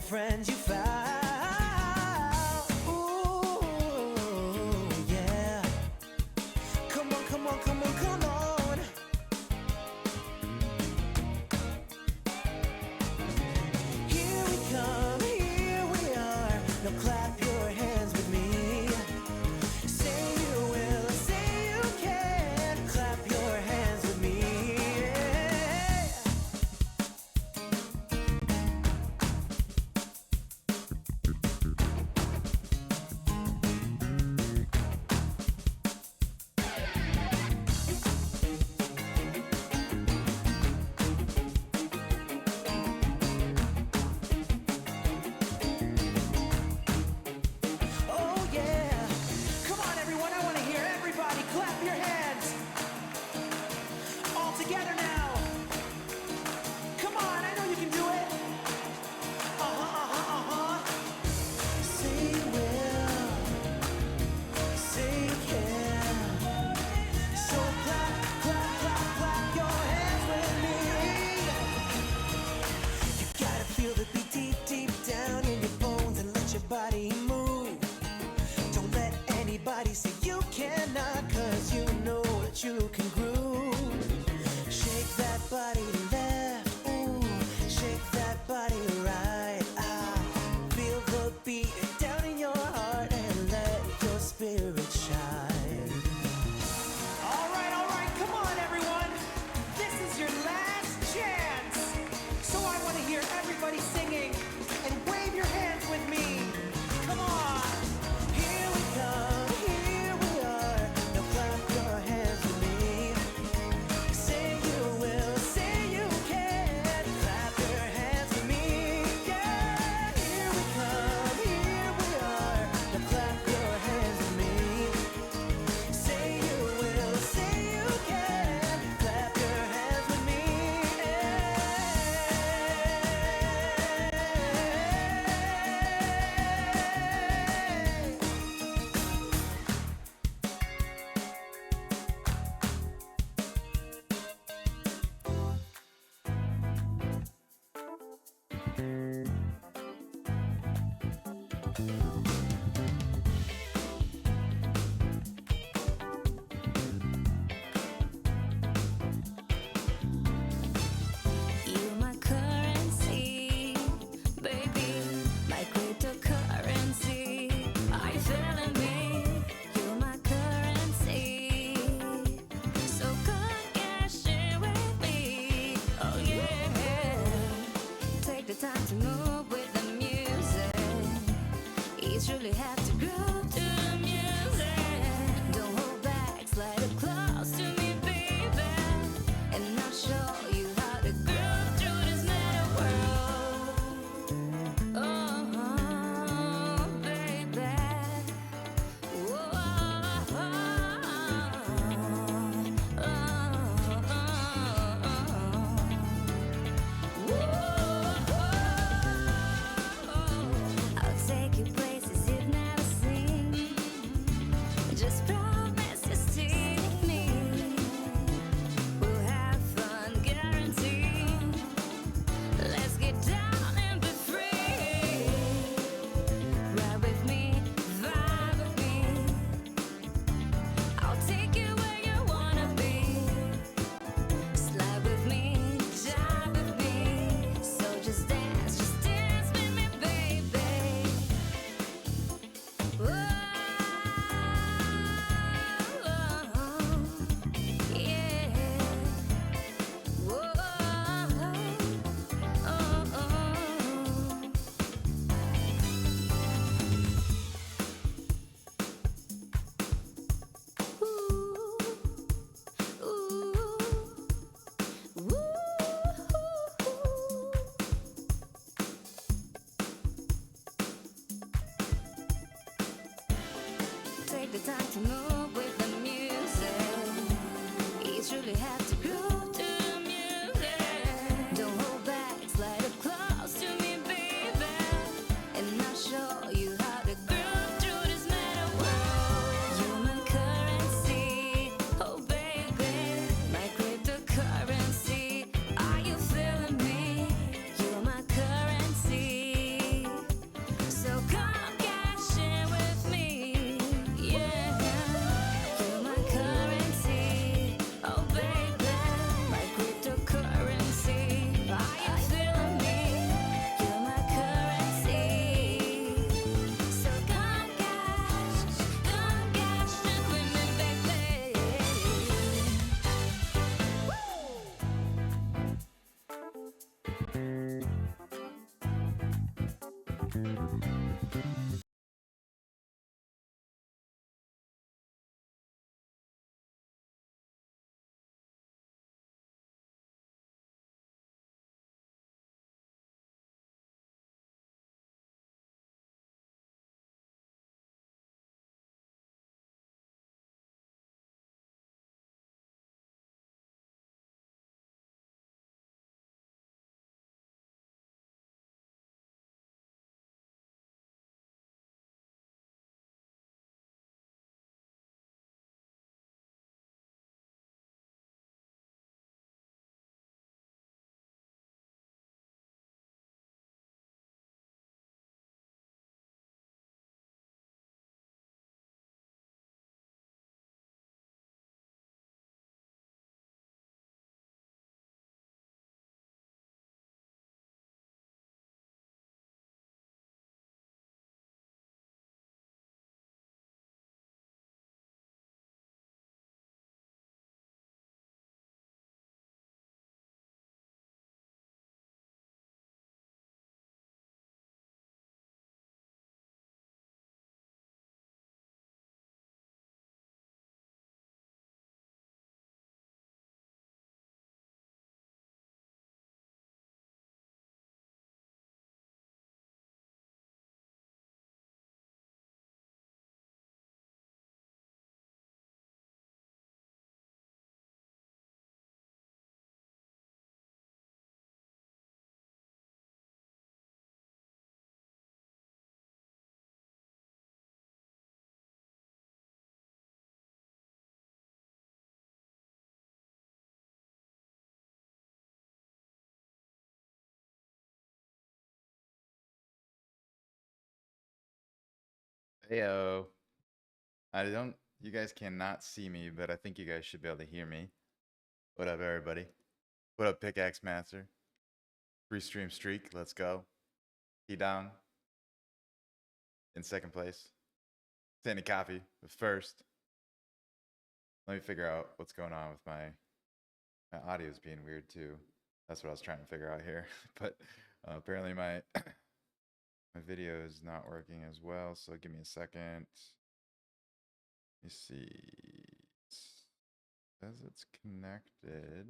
friends you found. Ooh, yeah. Come on, come on, come on, come on. Here we come, here we are. Now clap your hands with me. Say you will, say you can. Clap your hands with me. Oh yeah. Come on everyone, I want to hear everybody clap your hands. All together now. Come on, I know you can do it. Uh-huh, uh-huh, uh-huh. Say you will, say you can. So clap, clap, clap, clap your hands with me. You gotta feel the beat deep, deep down in your bones and let your body move. Don't let anybody say you cannot, 'cause you know that you can groove. Shake that body left, ooh, shake that body right. Feel the beat down in your heart and let your spirit shine. All right, come on everyone. This is your last chance. So I want to hear everybody singing and wave your hands with me. Come on. Here we come, here we are. Now clap your hands with me. Say you will, say you can. Clap your hands with me. Yeah, here we come, here we are. Now clap your hands with me. Say you will, say you can. Clap your hands with me. You're my currency, baby, my cryptocurrency. Are you feeling me? You're my currency, so come cash in with me. Oh yeah, take the time to move with the music. It's really have to groove to the music. Don't hold back, slide up close to me, baby, and I'll show you how to groove through this meta world. Oh, baby. Whoa, I'll take you places you've never Heyo. I don't, you guys cannot see me, but I think you guys should be able to hear me. What up, everybody? What up, Pickaxe Master? Free stream streak, let's go. He down in second place. Sandy Coffee was first. Let me figure out what's going on with my audio is being weird too. That's what I was trying to figure out here. But apparently my my video is not working as well. So give me a second. Let me see. It says it's connected.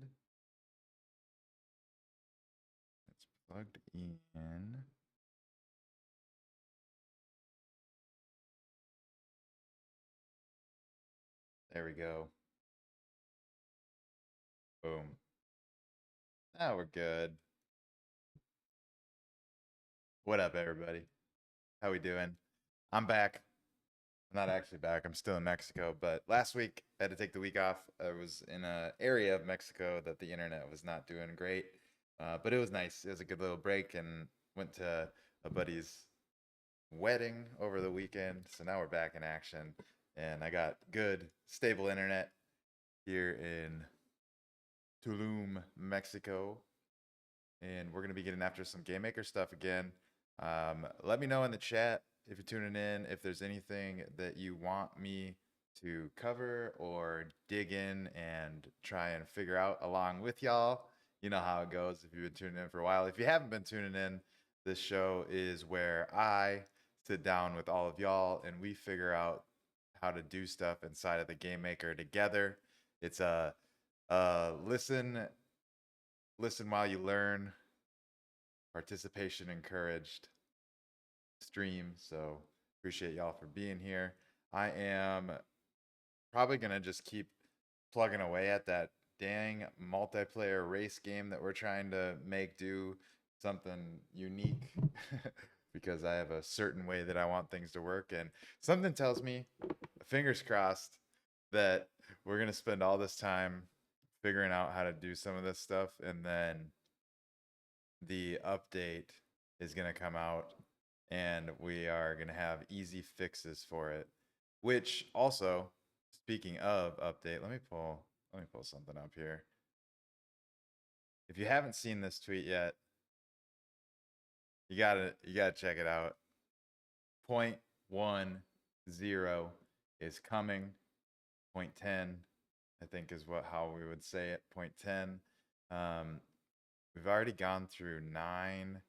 It's plugged in. There we go. Boom. Now we're good. What up, everybody? How we doing? I'm back. I'm not actually back. I'm still in Mexico, but last week I had to take the week off. I was in an area of Mexico that the internet was not doing great, but it was nice. It was a good little break, and went to a buddy's wedding over the weekend. So now we're back in action, and I got good, stable internet here in Tulum, Mexico, and we're gonna be getting after some game maker stuff again. Let me know in the chat if you're tuning in, if there's anything that you want me to cover or dig in and try and figure out along with y'all. You know how it goes if you've been tuning in for a while. If you haven't been tuning in, this show is where I sit down with all of y'all and we figure out how to do stuff inside of the game maker together. It's a listen while you learn, participation encouraged stream. So appreciate y'all for being here. I am probably gonna just keep plugging away at that dang multiplayer race game that we're trying to make do something unique because I have a certain way that I want things to work, and something tells me, fingers crossed, that we're gonna spend all this time figuring out how to do some of this stuff, and then the update is going to come out and we are going to have easy fixes for it. Which also, speaking of update, let me pull something up here. If you haven't seen this tweet yet, you gotta check it out. 0.10 is coming. 0.10, I think, is how we would say it. 0.10. We've already gone through 9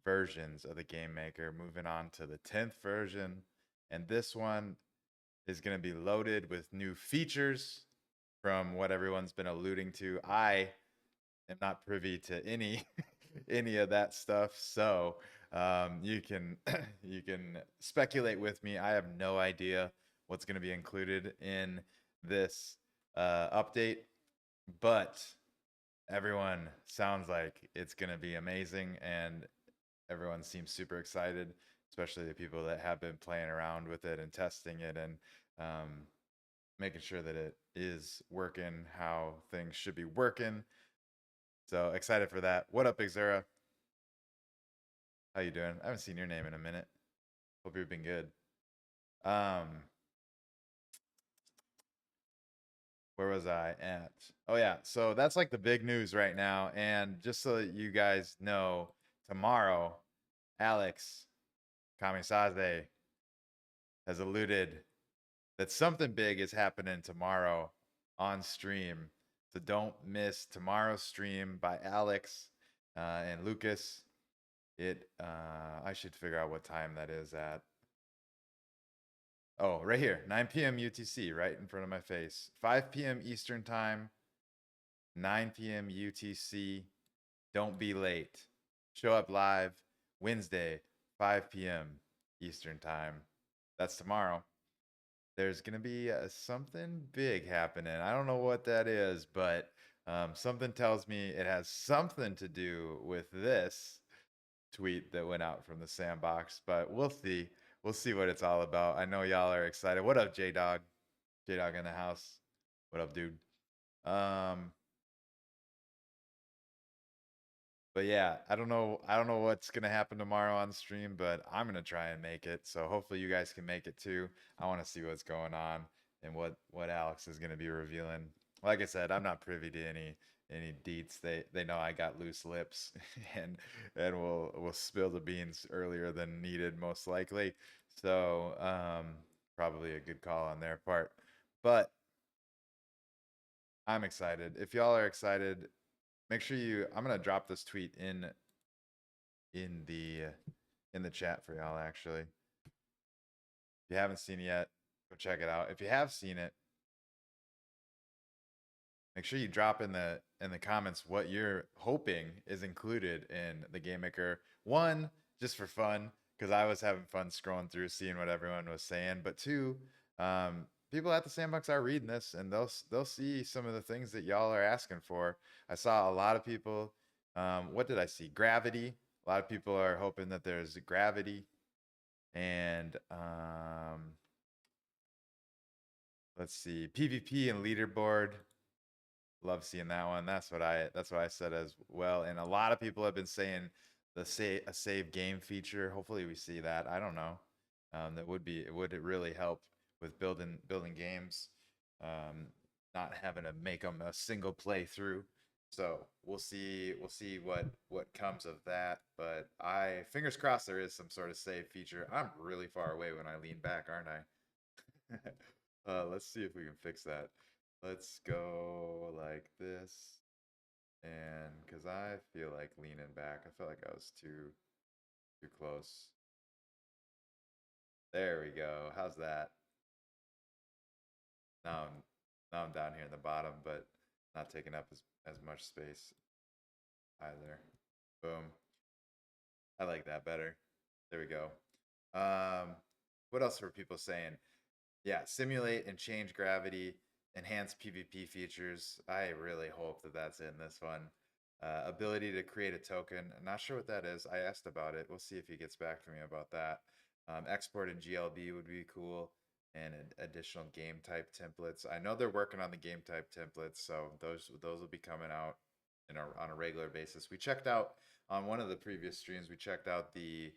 versions of the game maker, moving on to the 10th version, and this one is going to be loaded with new features from what everyone's been alluding to. I am not privy to any any of that stuff, so you can you can speculate with me. I have no idea what's going to be included in this update, but everyone sounds like it's going to be amazing, and everyone seems super excited, especially the people that have been playing around with it and testing it and making sure that it is working how things should be working. So excited for that. What up, Xura? How you doing? I haven't seen your name in a minute. Hope you've been good. Where was I at? Oh yeah, so that's like the big news right now. And just so that you guys know, tomorrow, Alex Kamisaze has alluded that something big is happening tomorrow on stream. So don't miss tomorrow's stream by Alex and Lucas. I should figure out what time that is at. Oh, right here, 9 p.m. UTC, right in front of my face. 5 p.m. Eastern Time, 9 p.m. UTC. Don't be late. Show up live Wednesday, 5 p.m. Eastern Time. That's tomorrow. There's going to be something big happening. I don't know what that is, but something tells me it has something to do with this tweet that went out from the Sandbox, but we'll see. We'll see what it's all about. I know y'all are excited. What up, J-Dog? J-Dog in the house. What up, dude? But yeah, I don't know what's gonna happen tomorrow on stream, but I'm gonna try and make it. So hopefully you guys can make it too. I want to see what's going on and what Alex is gonna be revealing. Like I said, I'm not privy to any deets. They know I got loose lips and we'll spill the beans earlier than needed, most likely. So probably a good call on their part. But I'm excited. If y'all are excited, make sure I'm gonna drop this tweet in the in the chat for y'all actually. If you haven't seen it yet, go check it out. If you have seen it, make sure you drop in the comments what you're hoping is included in the Game Maker. One, just for fun, because I was having fun scrolling through, seeing what everyone was saying. But two, people at the Sandbox are reading this, and they'll see some of the things that y'all are asking for. I saw a lot of people. What did I see? Gravity. A lot of people are hoping that there's gravity, and let's see, PvP and leaderboard. Love seeing that one. That's what I said as well. And a lot of people have been saying a save game feature. Hopefully we see that. I don't know. That would it really help with building games, um, not having to make them a single playthrough. So we'll see what comes of that. But I fingers crossed there is some sort of save feature. I'm really far away when I lean back, aren't I? Let's see if we can fix that. Let's go like this. And because I feel like leaning back, I felt like I was too close. There we go. How's that? Now I'm now I'm down here in the bottom, but not taking up as much space either. Boom. I like that better. There we go. What else were people saying? Yeah, simulate and change gravity, enhance PvP features. I really hope that that's in this one. Ability to create a token. I'm not sure what that is. I asked about it. We'll see if he gets back to me about that. Export in GLB would be cool, and additional game type templates. I know they're working on the game type templates, so those will be coming out on a regular basis. We checked out on one of the previous streams. We checked out the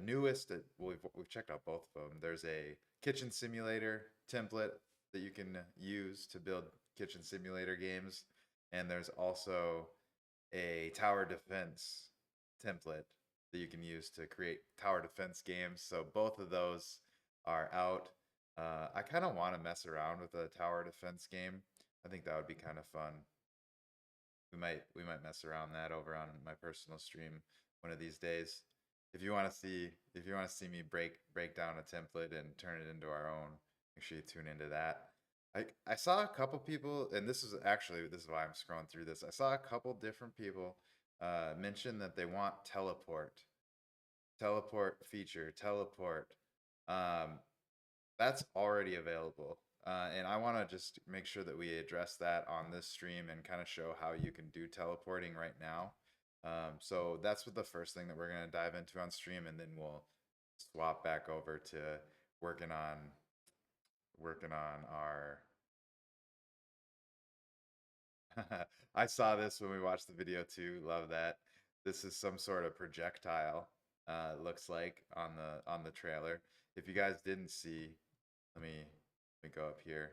newest, well, we've checked out both of them. There's a kitchen simulator template that you can use to build kitchen simulator games, and there's also a tower defense template that you can use to create tower defense games. So both of those are out. I kind of want to mess around with a tower defense game. I think that would be kind of fun. We might mess around that over on my personal stream one of these days. If you want to see me break down a template and turn it into our own, make sure you tune into that. I saw a couple people, and this is why I'm scrolling through this. I saw a couple different people mention that they want teleport feature, teleport. Um, that's already available. And I want to just make sure that we address that on this stream and kind of show how you can do teleporting right now. So that's what the first thing that we're going to dive into on stream, and then we'll swap back over to working on our. I saw this when we watched the video too. Love that. This is some sort of projectile. Looks like on the trailer. If you guys didn't see, let me go up here.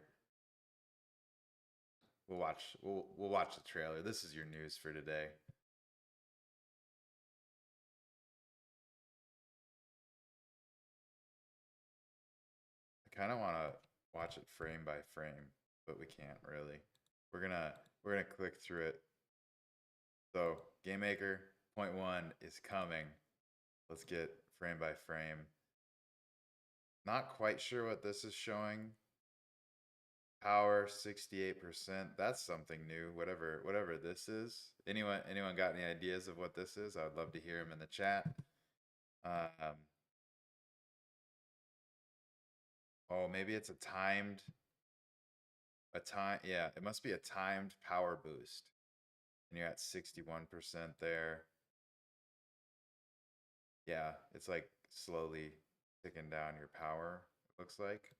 We'll watch the trailer. This is your news for today. I kind of want to watch it frame by frame, but we can't really. We're gonna click through it. So Game Maker point one is coming. Let's get frame by frame. Not quite sure what this is showing. Power 68%. That's something new. Whatever this is. Anyone got any ideas of what this is? I would love to hear them in the chat. Oh, maybe it's yeah, it must be a timed power boost. And you're at 61% there. Yeah, it's like slowly ticking down your power, it looks like.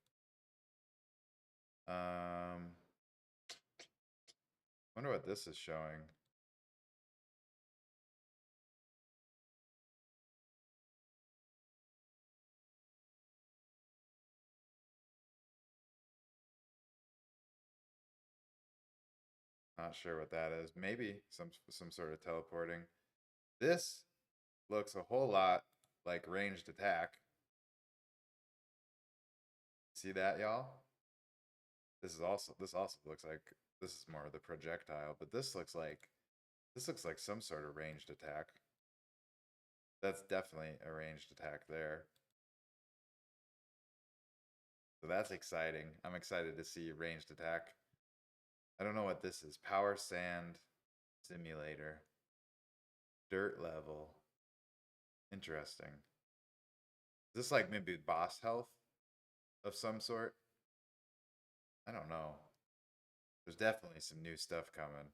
Wonder what this is showing. Not sure what that is. Maybe some sort of teleporting. This looks a whole lot like ranged attack. See that, y'all? This also looks like this is more of the projectile, but this looks like some sort of ranged attack. That's definitely a ranged attack there. So that's exciting. I'm excited to see ranged attack. I don't know what this is. Power sand simulator. Dirt level. Interesting. Is this like maybe boss health of some sort? I don't know. There's definitely some new stuff coming.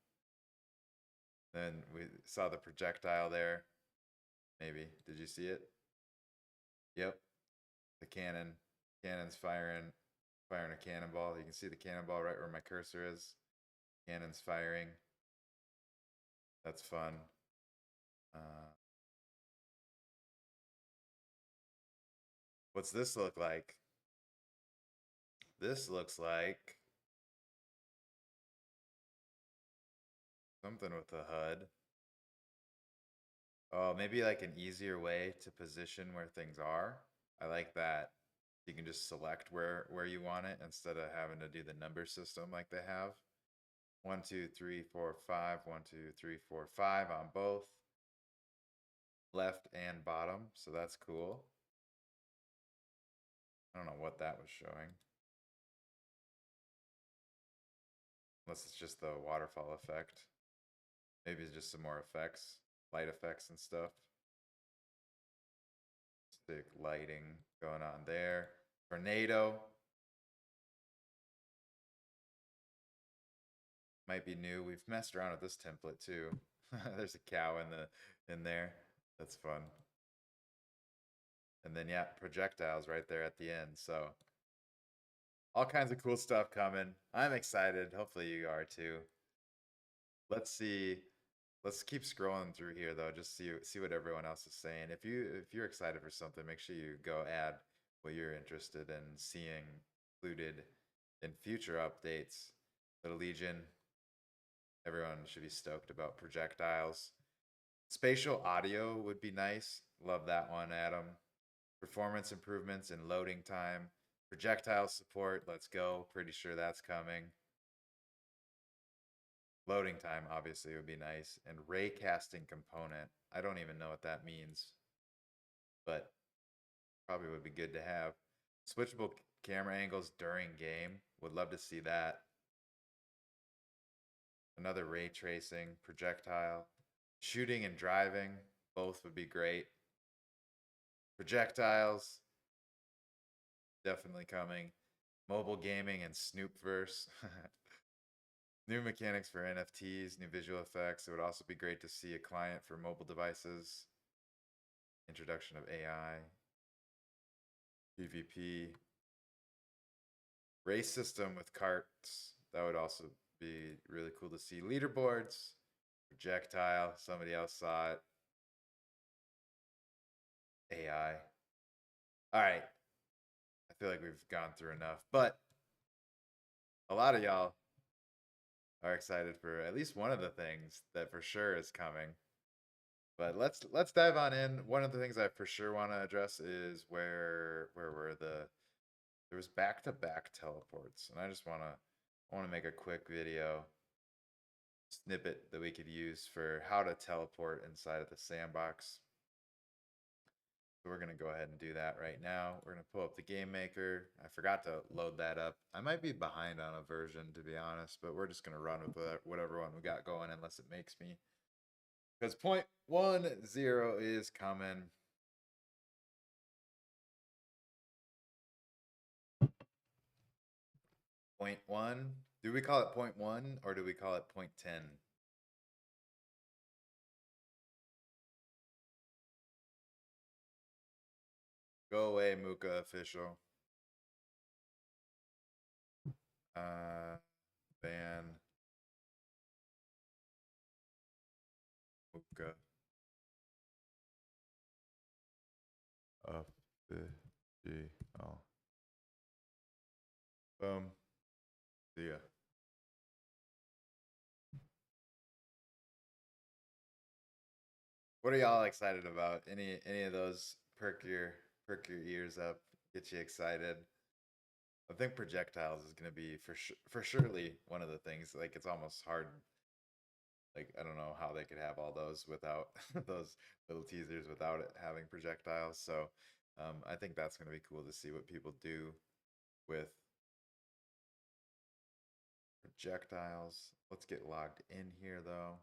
Then we saw the projectile there. Maybe. Did you see it? Yep. The cannon's firing a cannonball. You can see the cannonball right where my cursor is. Cannon's firing. That's fun. What's this look like? This looks like something with the HUD. Oh, maybe like an easier way to position where things are. I like that. You can just select where you want it instead of having to do the number system like they have. 1, 2, 3, 4, 5. 1, 2, 3, 4, 5 on both. Left and bottom, so that's cool. I don't know what that was showing. Unless it's just the waterfall effect. Maybe it's just some more effects, light effects and stuff. Sick lighting going on there. Tornado. Might be new. We've messed around with this template too. There's a cow in there. That's fun. And then yeah, projectiles right there at the end. So all kinds of cool stuff coming. I'm excited. Hopefully you are too. Let's see. Let's keep scrolling through here though, just see what everyone else is saying. If you're excited for something, make sure you go add what you're interested in seeing included in future updates. Little Legion, everyone should be stoked about projectiles. Spatial audio would be nice. Love that one, Adam. Performance improvements in loading time. Projectile support, let's go. Pretty sure that's coming. Loading time, obviously, would be nice. And ray casting component. I don't even know what that means, but probably would be good to have. Switchable camera angles during game. Would love to see that. Another ray tracing projectile. Shooting and driving, both would be great. Projectiles, definitely coming. Mobile gaming and Snoopverse. New mechanics for NFTs, new visual effects. It would also be great to see a client for mobile devices. Introduction of AI. PvP. Race system with carts. That would also be really cool to see. Leaderboards. Projectile. Somebody else saw it. AI. All right. I feel like we've gone through enough, but a lot of y'all are excited for at least one of the things that for sure is coming. But let's dive on in. One of the things I for sure want to address is where were there was back-to-back teleports, and I want to make a quick video snippet that we could use for how to teleport inside of the sandbox. So we're going to go ahead and do that right now. We're going to pull up the game maker. I forgot to load that up. I might be behind on a version, to be honest, but we're just going to run with whatever one we got going unless it makes me. Because 0.10 is coming. Point 1. Do we call it 0.1 or do we call it 0.10? Go away, Muka official. Ban Muka official. Boom. See ya. What are y'all excited about? Any of those perk your ears up, get you excited? I think projectiles is gonna be for surely one of the things. Like it's almost hard. Like I don't know how they could have all those without those little teasers without it having projectiles. So I think that's gonna be cool to see what people do with projectiles. Let's get logged in here though.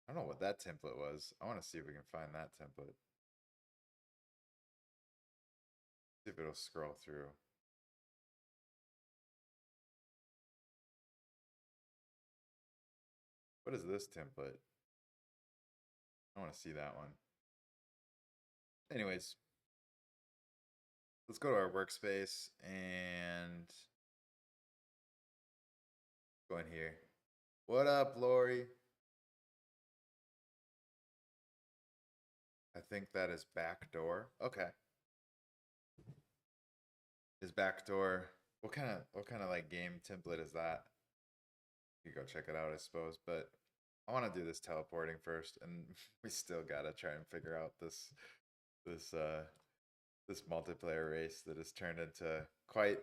I don't know what that template was. I want to see if we can find that template. See if it'll scroll through. What is this template? I want to see that one. Anyways, let's go to our workspace and go in here. What up, Lori? I think that is backdoor. Okay. Is backdoor what kind of like game template is that? You go check it out, I suppose. But I want to do this teleporting first, and we still gotta try and figure out this this multiplayer race that has turned into quite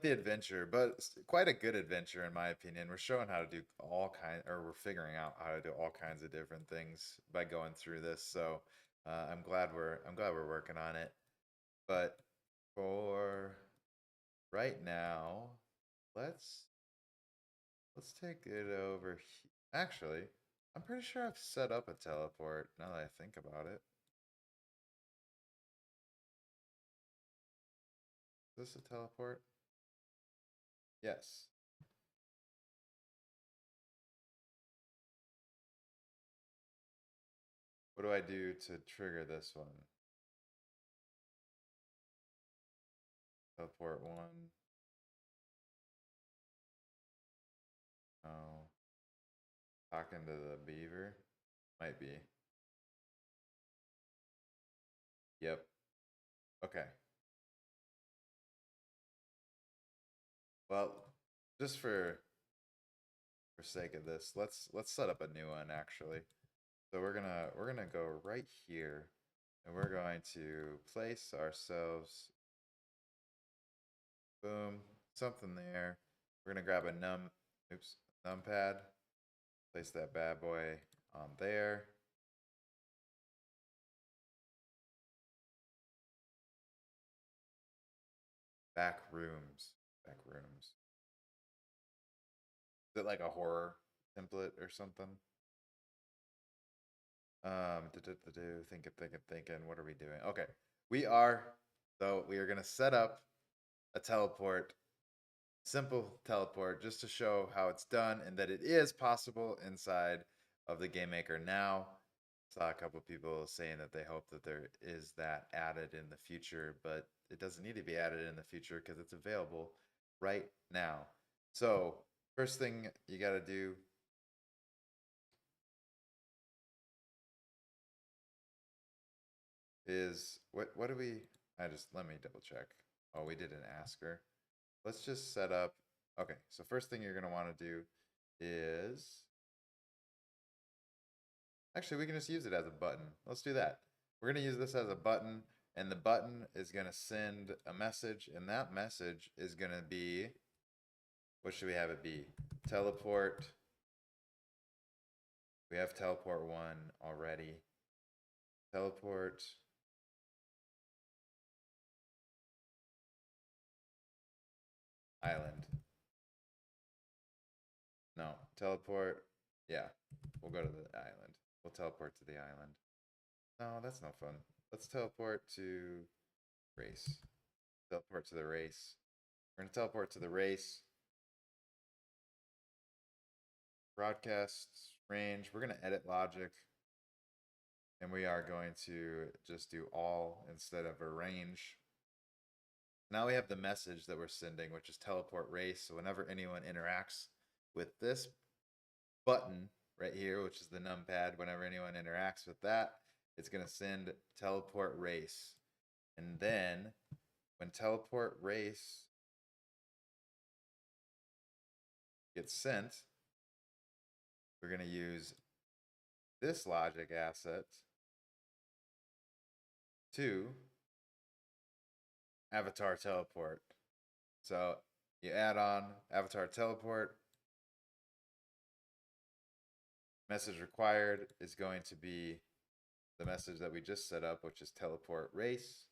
the adventure, but quite a good adventure in my opinion. We're showing how to do we're figuring out how to do all kinds of different things by going through this. So I'm glad we're working on it. But for right now, let's take it over. Actually, I'm pretty sure I've set up a teleport now that I think about it. Is this a teleport? Yes. What do I do to trigger this one? Teleport one. Oh. Talking to the beaver? Might be. Yep. Okay. Well, just for sake of this, let's set up a new one actually. So we're gonna go right here and we're going to place ourselves, boom, something there. We're gonna grab a numpad, place that bad boy on there. Back rooms. Back rooms. Is it like a horror template or something? Thinking. What are we doing? Okay. We are gonna set up a teleport, simple teleport, just to show how it's done and that it is possible inside of the game maker now. Saw a couple people saying that they hope that there is that added in the future, but it doesn't need to be added in the future because it's available right now. So first thing you got to do is what do we? Let me double check. Oh, we didn't ask her. Let's just set up. Okay, so first thing you're gonna want to do is actually we can just use it as a button. Let's do that. We're gonna use this as a button, and the button is gonna send a message, and that message is gonna be, what should we have it be? Teleport. We have teleport one already. Teleport. Island. No, teleport. Yeah, we'll go to the island. We'll teleport to the island. No, that's no fun. Let's teleport to race. Teleport to the race. We're gonna teleport to the race. Broadcast range. We're gonna edit logic. And we are going to just do all instead of arrange. Now we have the message that we're sending, which is teleport race. So whenever anyone interacts with this button right here, which is the numpad, whenever anyone interacts with that, it's going to send teleport race. And then when teleport race gets sent, we're going to use this logic asset to avatar teleport. So you add on avatar teleport. Message required is going to be the message that we just set up, which is teleport race.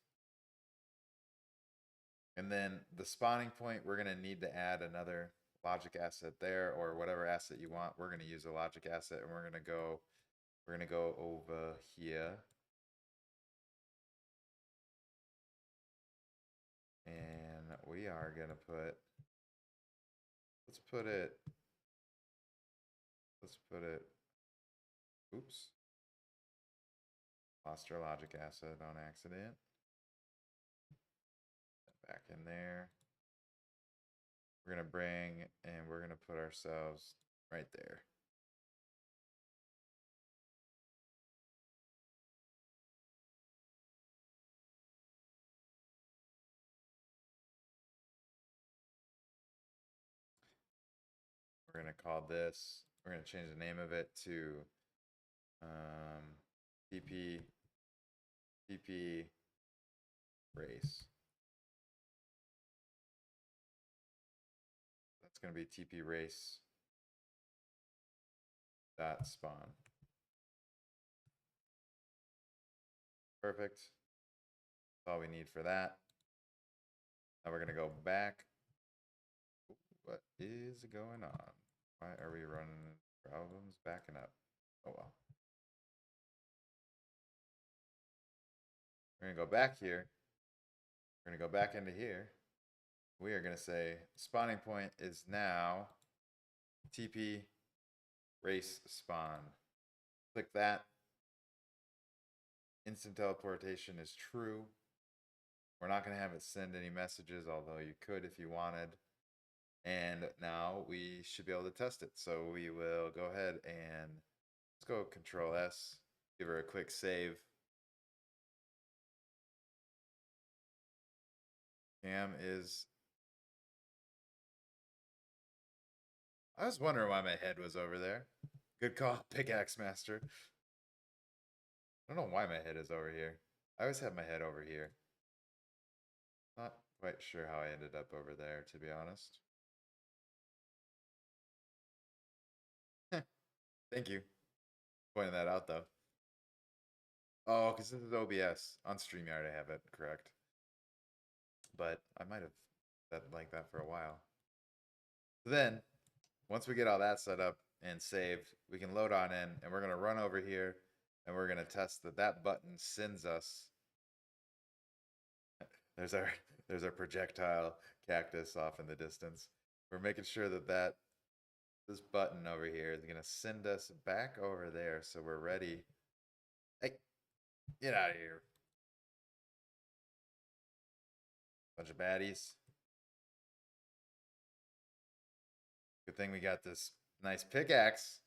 And then the spawning point, we're going to need to add another logic asset there, or whatever asset you want. We're going to use a logic asset, and we're going to go over here. And we are going to put, let's put it, oops. Lost our logic asset on accident. Back in there. We're going to bring, and we're going to put ourselves right there. We're going to call this, we're going to change the name of it to TP race. That's going to be TP race dot spawn. Perfect. That's all we need for that. Now we're going to go back. What is going on? Why are we running problems backing up? Oh well. We're going to go back here. We're going to go back into here. We are going to say spawning point is now TP race spawn. Click that. Instant teleportation is true. We're not going to have it send any messages, although you could if you wanted. And now we should be able to test it. So we will go ahead and let's go Control S, give her a quick save. Cam is, I was wondering why my head was over there. Good call, Pickaxe Master. I don't know why my head is over here. I always have my head over here. Not quite sure how I ended up over there, to be honest. Thank you. Pointing that out, though. Oh, because this is OBS. On StreamYard, I have it correct. But I might have said like that for a while. Then, once we get all that set up and saved, we can load on in, and we're going to run over here, and we're going to test that that button sends us. There's our projectile cactus off in the distance. We're making sure that this button over here is going to send us back over there, so we're ready. Hey, get out of here. Bunch of baddies. Good thing we got this nice pickaxe.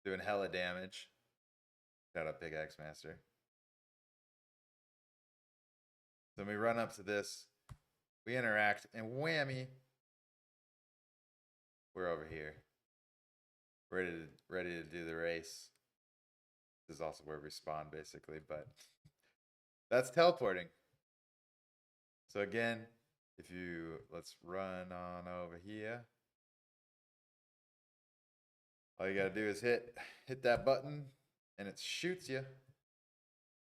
Doing hella damage. Shout out Pickaxe Master. Then we run up to this. We interact, and whammy. We're over here. Ready to do the race. This is also where we spawn, basically, but that's teleporting. So again, let's run on over here. All you gotta do is hit that button, and it shoots you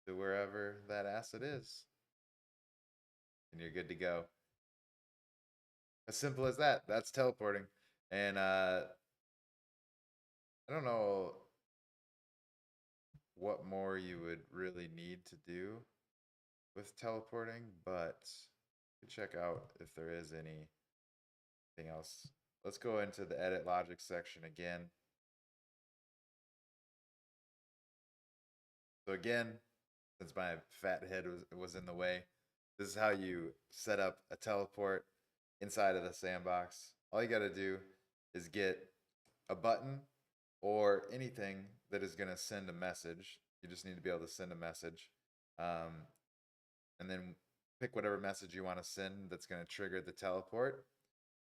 to wherever that asset is. And you're good to go. As simple as that. That's teleporting. And I don't know what more you would really need to do with teleporting, but you can check out if there is anything else. Let's go into the edit logic section again. So again, since my fat head was in the way, this is how you set up a teleport inside of the sandbox. All you got to do is get a button or anything that is going to send a message. You just need to be able to send a message. And then pick whatever message you want to send that's going to trigger the teleport.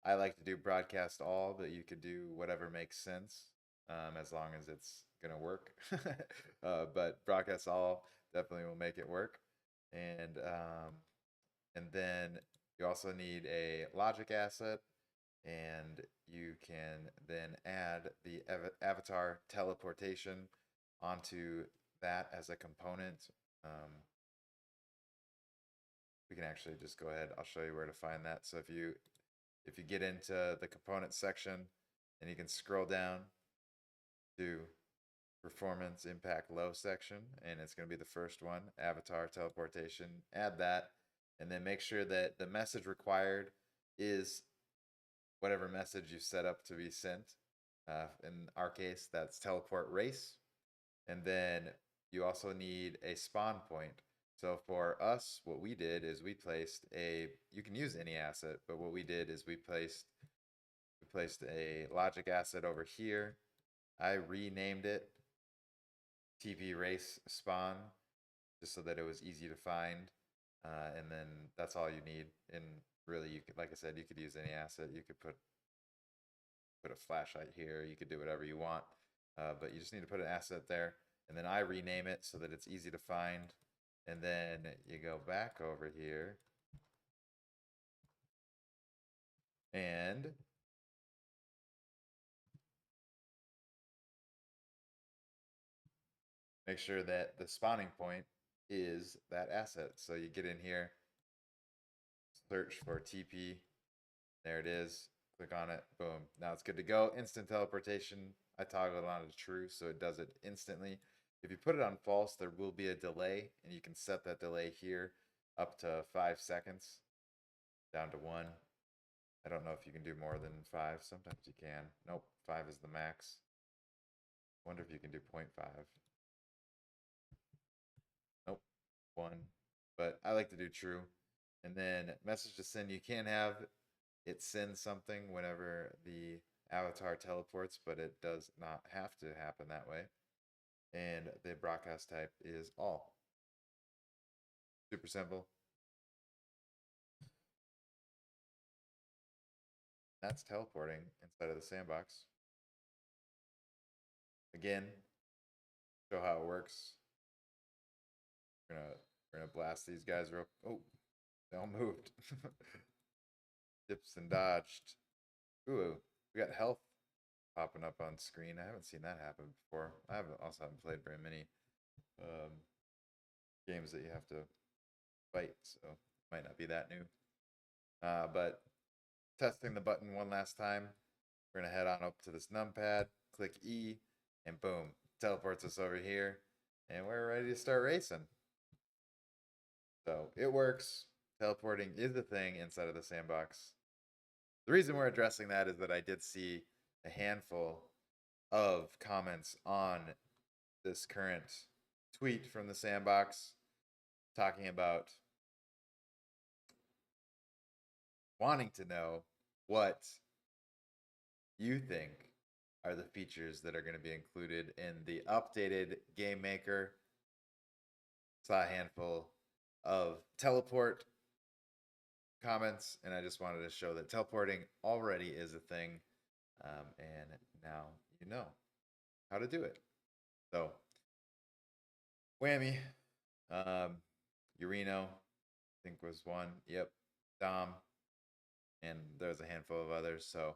I like to do broadcast all, but you could do whatever makes sense. as long as it's gonna work. But broadcast all definitely will make it work. And then you also need a logic asset, and you can then add the avatar teleportation onto that as a component. We can actually just go ahead. I'll show you where to find that. So if you get into the component section, and you can scroll down to performance impact low section, and it's going to be the first one, avatar teleportation. Add that, and then make sure that the message required is whatever message you set up to be sent. In our case, that's teleport race. And then you also need a spawn point. So for us, what we did is we placed you can use any asset, but what we did is we placed a logic asset over here. I renamed it TP race spawn, just so that it was easy to find. And then that's all you need. And really, you could, like I said, you could use any asset. You could put a flashlight here. You could do whatever you want, but you just need to put an asset there. And then I rename it so that it's easy to find. And then you go back over here and make sure that the spawning point is that asset. So you get in here, search for TP. There it is. Click on it. Boom. Now it's good to go. Instant teleportation. I toggle it on to true, so it does it instantly. If you put it on false, there will be a delay, and you can set that delay here up to 5 seconds, down to 1. I don't know if you can do more than 5. Sometimes you can. Nope, 5 is the max. Wonder if you can do 0.5. Nope, 1. But I like to do true. And then message to send, you can have it send something whenever the avatar teleports, but it does not have to happen that way. And the broadcast type is all. Super simple. That's teleporting inside of the sandbox. Again, show how it works. We're gonna blast these guys real. Oh, they all moved. Dips and dodged. Ooh, we got health popping up on screen. I haven't seen that happen before. I also haven't played very many games that you have to fight, so it might not be that new. But testing the button one last time. We're gonna head on up to this numpad, click E, and boom, teleports us over here, and we're ready to start racing. So it works. Teleporting is the thing inside of the sandbox. The reason we're addressing that is that I did see a handful of comments on this current tweet from the sandbox talking about wanting to know what you think are the features that are going to be included in the updated game maker. Saw a handful of teleport comments, and I just wanted to show that teleporting already is a thing, and now you know how to do it. So whammy, Urino, I think was one. Yep, Dom, and there's a handful of others. So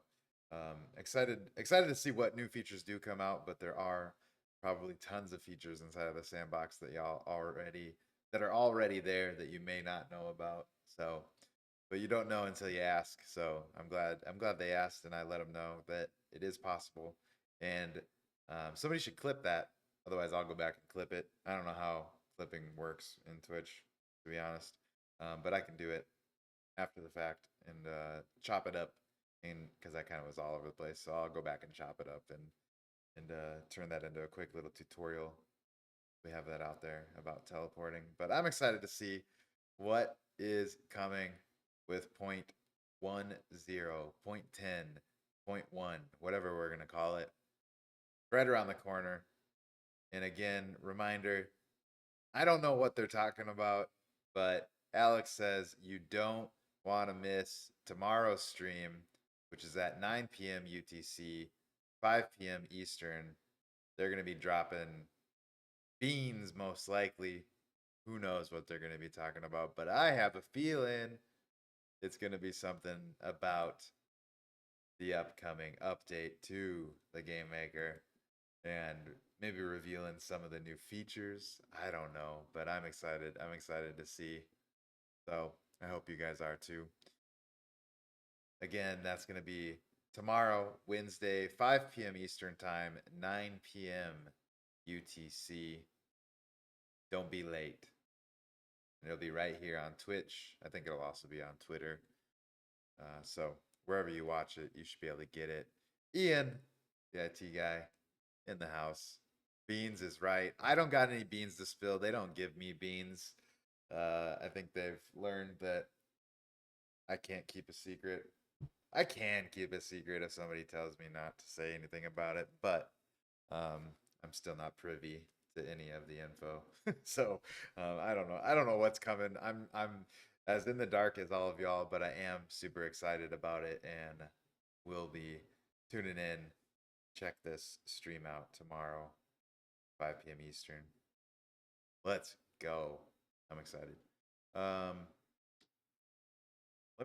excited to see what new features do come out, but there are probably tons of features inside of the sandbox that are already there that you may not know about. So, but you don't know until you ask. So I'm glad they asked, and I let them know that it is possible. And somebody should clip that. Otherwise, I'll go back and clip it. I don't know how clipping works in Twitch, to be honest, but I can do it after the fact and chop it up, and because I kind of was all over the place, so I'll go back and chop it up and turn that into a quick little tutorial. We have that out there about teleporting, but I'm excited to see what is coming with 0.10, 0.10, 0.1, whatever we're gonna call it, right around the corner. And again, reminder, I don't know what they're talking about, but Alex says you don't want to miss tomorrow's stream, which is at 9 p.m. UTC. 5 p.m. Eastern, they're going to be dropping beans most likely. Who knows what they're going to be talking about, but I have a feeling it's going to be something about the upcoming update to the Game Maker and maybe revealing some of the new features. I don't know, but I'm excited. I'm excited to see. So I hope you guys are too. Again, that's going to be tomorrow, Wednesday, 5 p.m. Eastern Time, 9 p.m. UTC. Don't be late. And it'll be right here on Twitch. I think it'll also be on Twitter. So wherever you watch it, you should be able to get it. Ian, the IT guy in the house. Beans is right. I don't got any beans to spill. They don't give me beans. I think they've learned that I can't keep a secret. I can keep a secret if somebody tells me not to say anything about it, but I'm still not privy to any of the info. So I don't know. I don't know what's coming. I'm as in the dark as all of y'all, but I am super excited about it, and will be tuning in. Check this stream out tomorrow, 5 p.m. Eastern. Let's go. I'm excited. Let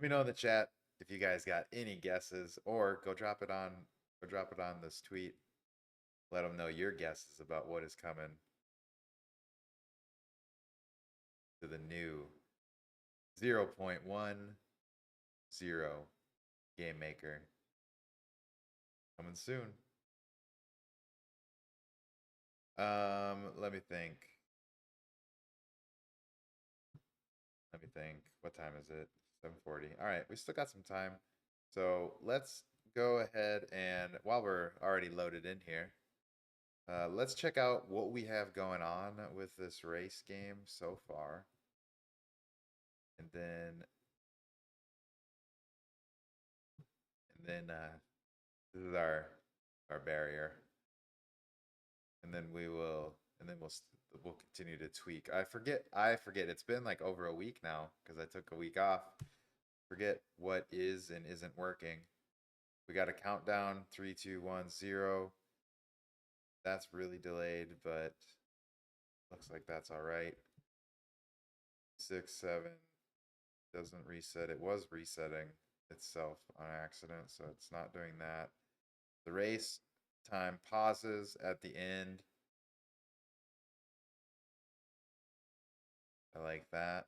me know in the chat if you guys got any guesses, or go drop it on this tweet. Let them know your guesses about what is coming to the new 0.10 Game Maker. Coming soon. Let me think. What time is it? 7:40. All right, we still got some time. So let's go ahead and, while we're already loaded in here, let's check out what we have going on with this race game so far. And then this is our barrier. And then we'll continue to tweak. I forget it's been like over a week now because I took a week off. Forget what is and isn't working. We got a countdown, 3, 2, 1, 0. That's really delayed, but looks like that's all right. 6, 7 doesn't reset. It was resetting itself on accident, so it's not doing that. The race time pauses at the end. I like that.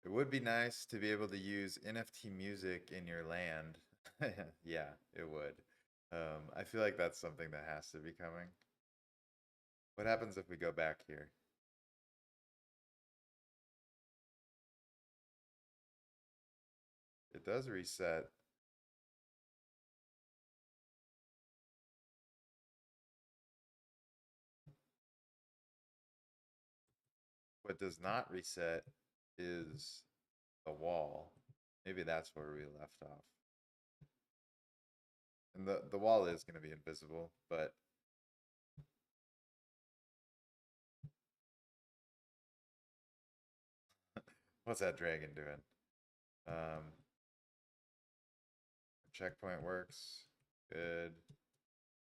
It would be nice to be able to use NFT music in your land. Yeah, it would. I feel like that's something that has to be coming. What happens if we go back here? It does reset. What does not reset is the wall. Maybe that's where we left off. And the wall is going to be invisible, but what's that dragon doing? Checkpoint works. Good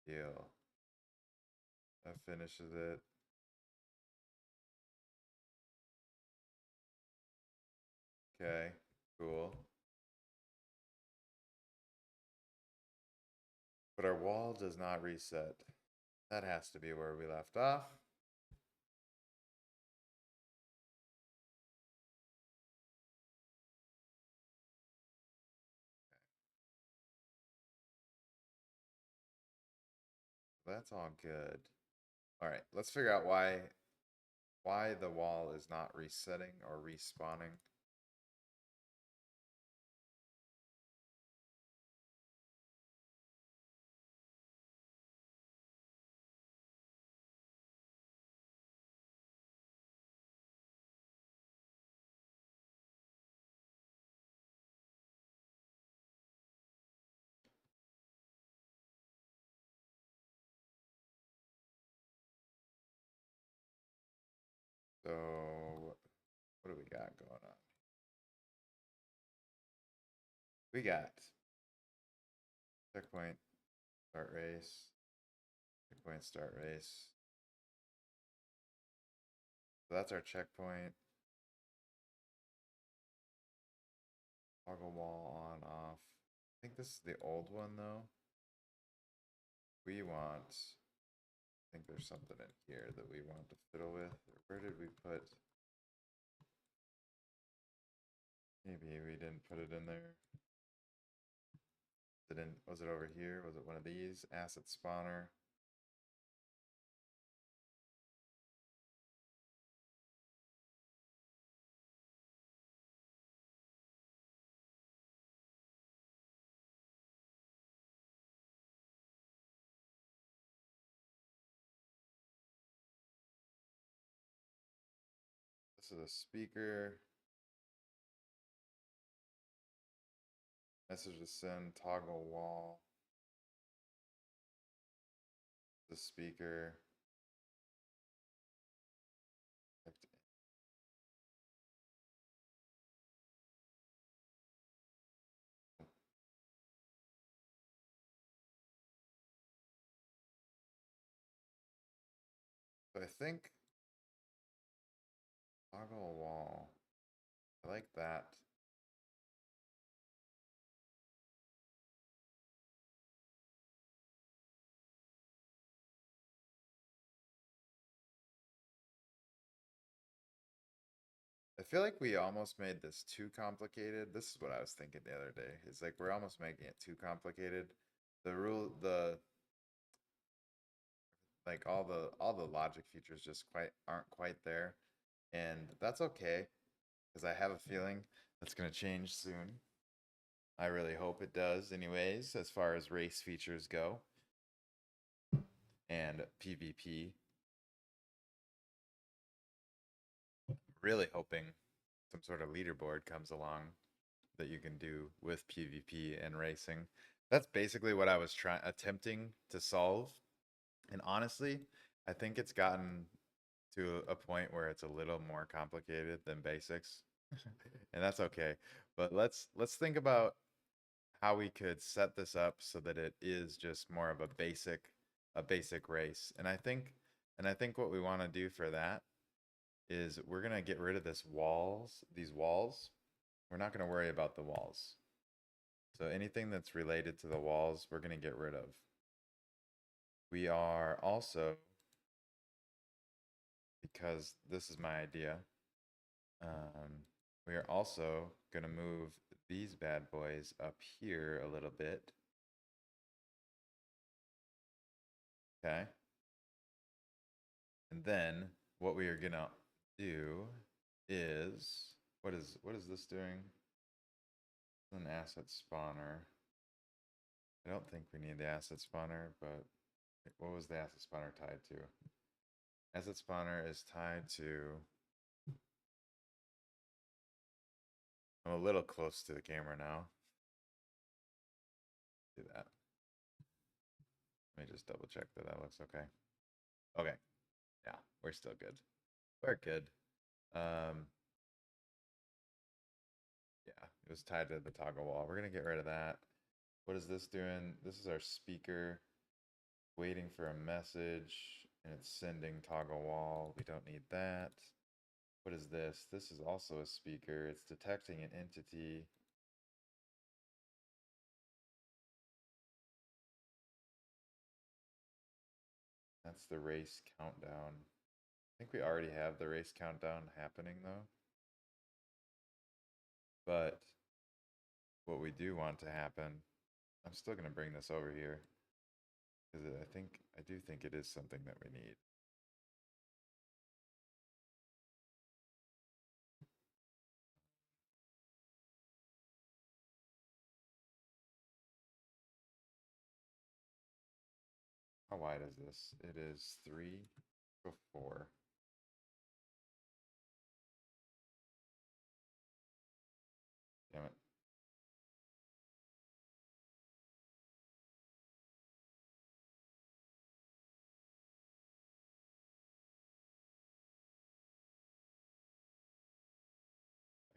deal. That finishes it. Okay, cool. But our wall does not reset. That has to be where we left off. That's all good. All right, let's figure out why the wall is not resetting or respawning. So What do we got going on? We got checkpoint, start race, checkpoint, start race. So that's our checkpoint. Toggle wall on, off. I think this is the old one though. We want, I think there's something in here that we want to fiddle with. Where did we put? Maybe we didn't put it in there. Was it over here? Was it one of these? Asset spawner. This is a speaker. Message to send, toggle wall. The speaker. So I think toggle wall. I like that. I feel like we almost made this too complicated. This is what I was thinking the other day. It's like we're almost making it too complicated. Like all the logic features just aren't quite there. And that's okay, because I have a feeling that's gonna change soon. I really hope it does anyways, as far as race features go. And PvP. Really hoping some sort of leaderboard comes along that you can do with PvP and racing. That's basically what I was attempting to solve. And honestly, I think it's gotten to a point where it's a little more complicated than basics. And that's okay. But let's think about how we could set this up so that it is just more of a basic race. And I think what we want to do for that is we're going to get rid of these walls. We're not going to worry about the walls. So anything that's related to the walls, we're going to get rid of. We are also, because this is my idea, we are also going to move these bad boys up here a little bit. Okay. And then what we are going to do is, what is this doing? An asset spawner. I don't think we need the asset spawner, but what was the asset spawner tied to? Asset spawner is tied to, I'm a little close to the camera now. Do that. Let me just double check that that looks okay. Okay. Yeah, we're still good. We're good. Yeah, it was tied to the toggle wall. We're gonna get rid of that. What is this doing? This is our speaker waiting for a message, and it's sending toggle wall. We don't need that. What is this? This is also a speaker. It's detecting an entity. That's the race countdown. I think we already have the race countdown happening though. But what we do want to happen, I'm still going to bring this over here because I do think it is something that we need. How wide is this? It is 3 to 4. Damn it.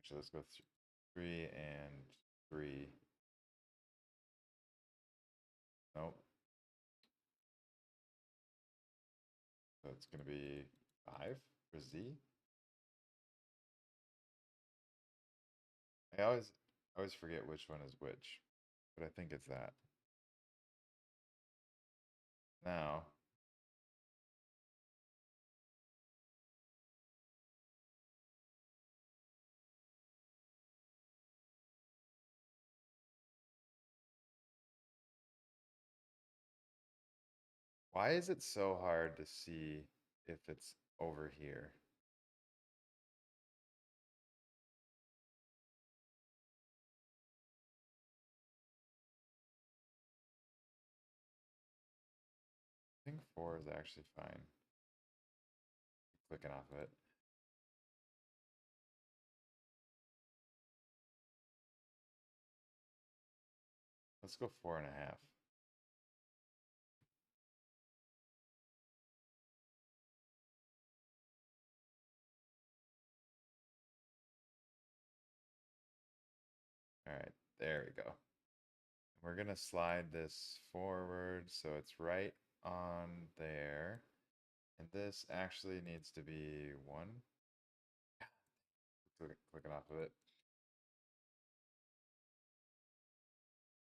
Actually, let's go 3 and 3. Nope. So it's going to be 5 for Z. I always forget which one is which, but I think it's that. Now, why is it so hard to see if it's over here? I think 4 is actually fine. Clicking off of it. Let's go 4.5. All right, there we go. We're gonna slide this forward so it's right on there. And this actually needs to be 1. Clicking off of it.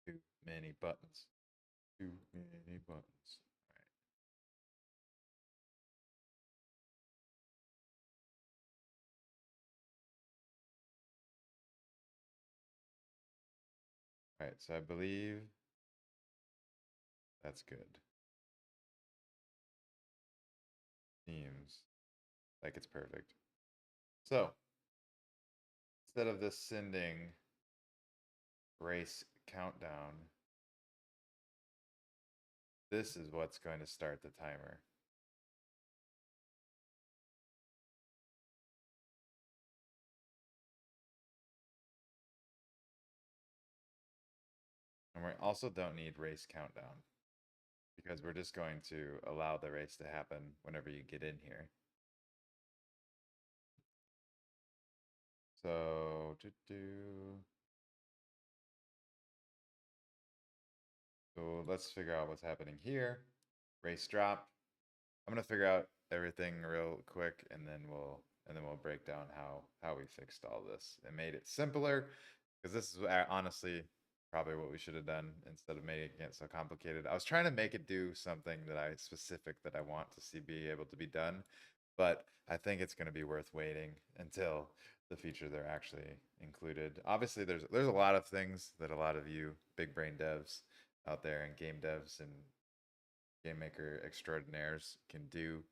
Too many buttons. Too many buttons. All right, so I believe that's good. Seems like it's perfect. So instead of this sending race countdown, this is what's going to start the timer. And we also don't need race countdown because we're just going to allow the race to happen whenever you get in here. So so let's figure out what's happening here. Race drop. I'm gonna figure out everything real quick, and then we'll break down how we fixed all this and made it simpler, because this is honestly probably what we should have done instead of making it so complicated. I was trying to make it do something that I want to see be able to be done, but I think it's going to be worth waiting until the features are actually included. Obviously, there's a lot of things that a lot of you big brain devs out there and game devs and game maker extraordinaires can do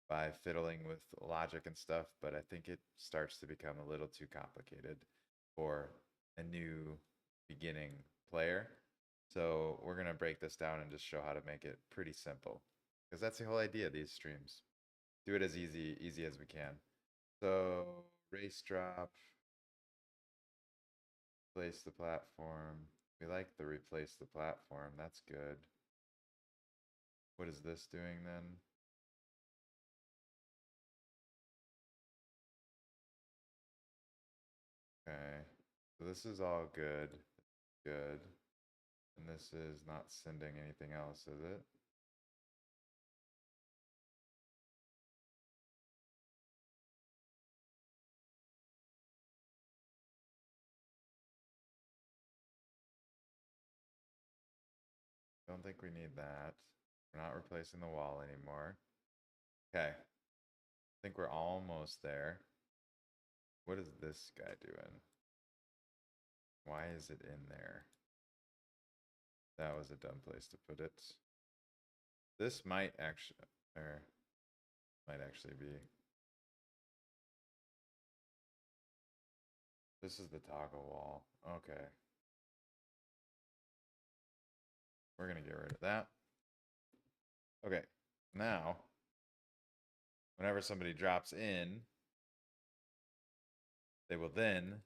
by fiddling with logic and stuff, but I think it starts to become a little too complicated for a new beginning player. So we're going to break this down and just show how to make it pretty simple, because that's the whole idea of these streams. Do it as easy as we can. So race drop, replace the platform. We like the replace the platform. That's good. What is this doing then? Okay, so this is all good. Good. And this is not sending anything else, is it? Don't think we need that. We're not replacing the wall anymore. Okay. I think we're almost there. What is this guy doing? Why is it in there? That was a dumb place to put it. This might actually be. This is the toggle wall. Okay. We're gonna get rid of that. Okay. Now, whenever somebody drops in, they will then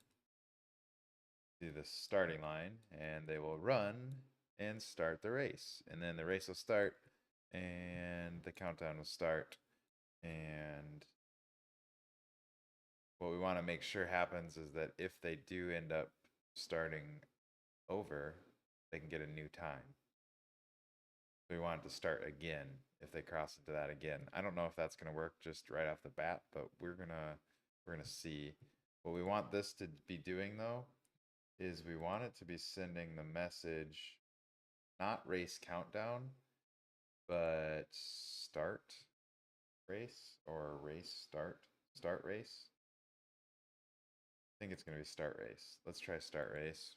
see the starting line and they will run and start the race. And then the race will start and the countdown will start and what we want to make sure happens is that if they do end up starting over, they can get a new time. So we want it to start again if they cross into that again. I don't know if that's going to work just right off the bat, but we're gonna see. What we want this to be doing though is we want it to be sending the message, not race countdown, but start race or race start race. I think it's going to be start race. Let's try start race.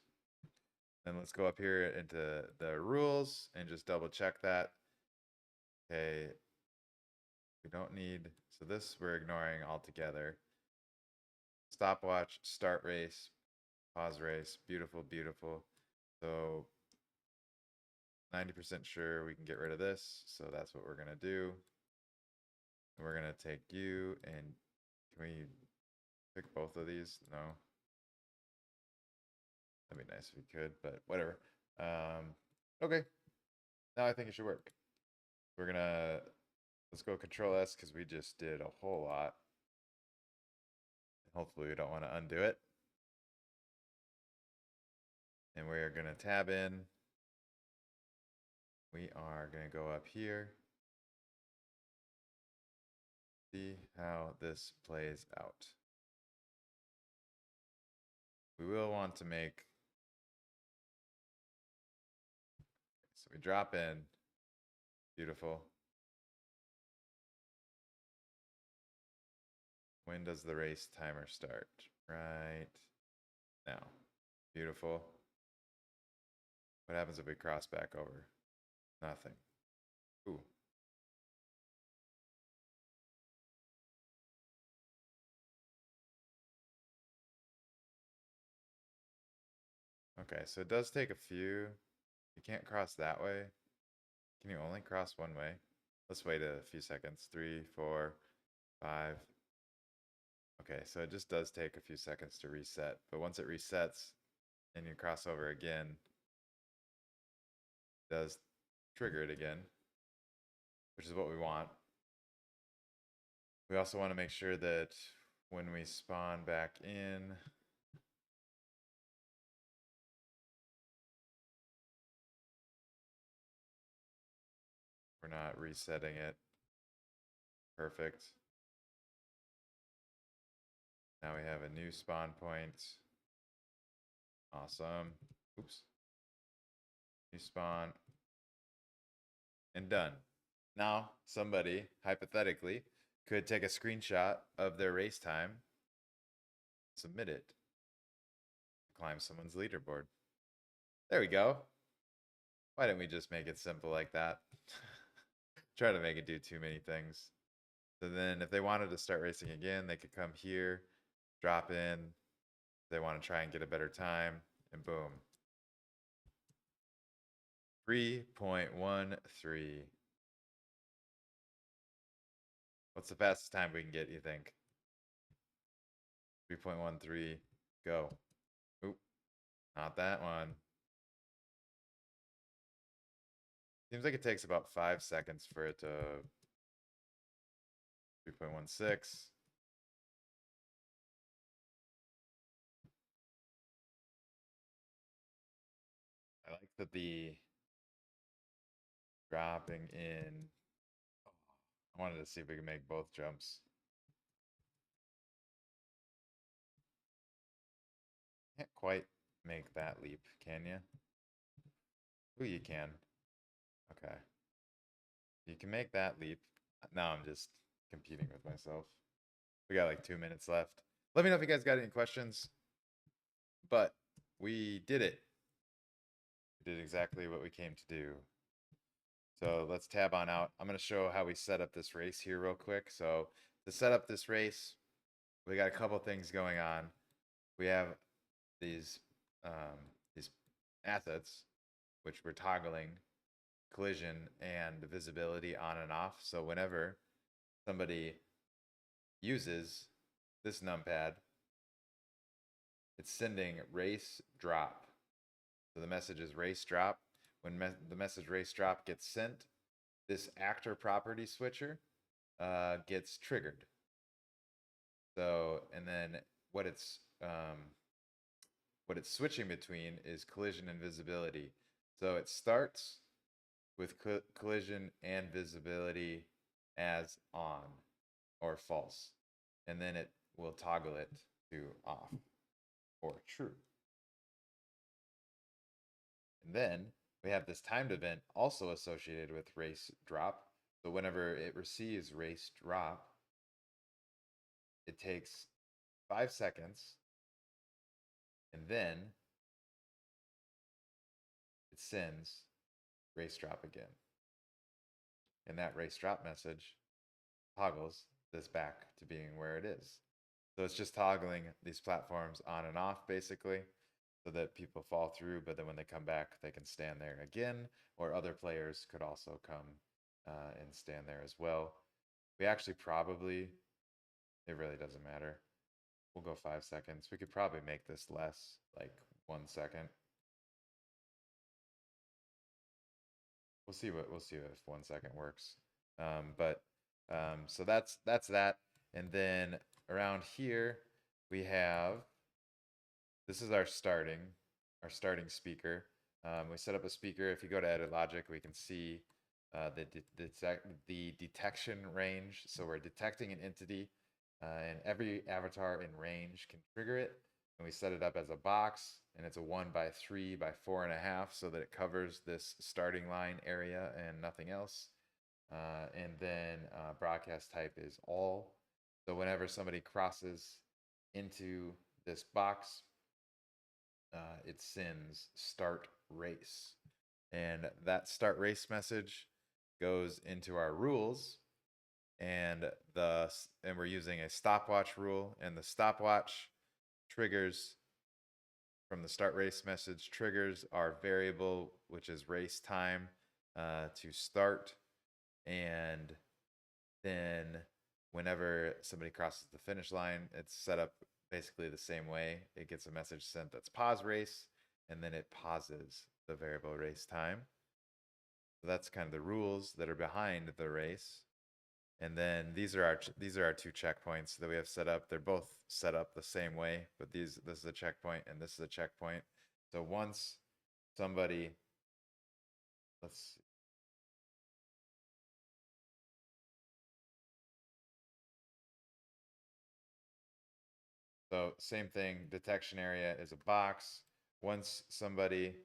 Then let's go up here into the rules and just double check that. Okay. We don't need, so this we're ignoring altogether. Stopwatch, start race, pause race. Beautiful, beautiful. So 90% sure we can get rid of this. So that's what we're going to do. We're going to take you and can we pick both of these? No. That'd be nice if we could, but whatever. Okay. Now I think it should work. We're gonna, let's go Control S because we just did a whole lot. Hopefully we don't want to undo it. And we're gonna tab in. We are gonna go up here. See how this plays out. We will want to make, so we drop in. Beautiful. When does the race timer start? Right now. Beautiful. What happens if we cross back over? Nothing. Ooh. Okay, so it does take a few. You can't cross that way. Can you only cross one way? Let's wait a few seconds. 3, 4, 5. Okay, so it just does take a few seconds to reset. But once it resets and you cross over again, it does trigger it again, which is what we want. We also want to make sure that when we spawn back in, we're not resetting it. Perfect. Now we have a new spawn point. Awesome. Oops. New spawn. And done. Now, somebody, hypothetically, could take a screenshot of their race time, submit it, climb someone's leaderboard. There we go. Why didn't we just make it simple like that? Try to make it do too many things. So then if they wanted to start racing again, they could come here, drop in. If they want to try and get a better time, and boom. 3.13. What's the fastest time we can get, you think? 3.13. Go. Oop. Not that one. Seems like it takes about 5 seconds for it to 3.16. I like that the dropping in. I wanted to see if we can make both jumps. Can't quite make that leap, can you? Ooh, you can. Okay. You can make that leap. Now I'm just competing with myself. We got like 2 minutes left. Let me know if you guys got any questions. But we did it. We did exactly what we came to do. So let's tab on out. I'm going to show how we set up this race here real quick. So to set up this race, we got a couple things going on. We have these assets, which we're toggling collision and visibility on and off. So whenever somebody uses this numpad, it's sending race drop. So the message is race drop. When the message race drop gets sent, this actor property switcher gets triggered. So, and then what it's switching between is collision and visibility. So it starts with collision and visibility as on or false, and then it will toggle it to off or true. And then we have this timed event also associated with race drop. So whenever it receives race drop, it takes 5 seconds, and then it sends race drop again. And that race drop message toggles this back to being where it is. So it's just toggling these platforms on and off basically, so that people fall through, but then when they come back, they can stand there again, or other players could also come and stand there as well. We actually probably, it really doesn't matter. We'll go 5 seconds. We could probably make this less, like 1 second. We'll see if 1 second works. So that's that. And then around here we have, this is our starting speaker. We set up a speaker. If you go to Edit Logic, we can see the detection range. So we're detecting an entity, and every avatar in range can trigger it. And we set it up as a box, and it's a 1x3 by 4.5, so that it covers this starting line area and nothing else. And then broadcast type is all. So whenever somebody crosses into this box, it sends start race. And that start race message goes into our rules, and we're using a stopwatch rule, and the stopwatch triggers from the start race message triggers our variable, which is race time, to start. And then whenever somebody crosses the finish line, it's set up basically the same way. It gets a message sent that's pause race, and then it pauses the variable race time. So that's kind of the rules that are behind the race. And then these are our 2 checkpoints that we have set up. They're both set up the same way, but this is a checkpoint and this is a checkpoint. So once somebody, let's see. So same thing, detection area is a box. Once somebody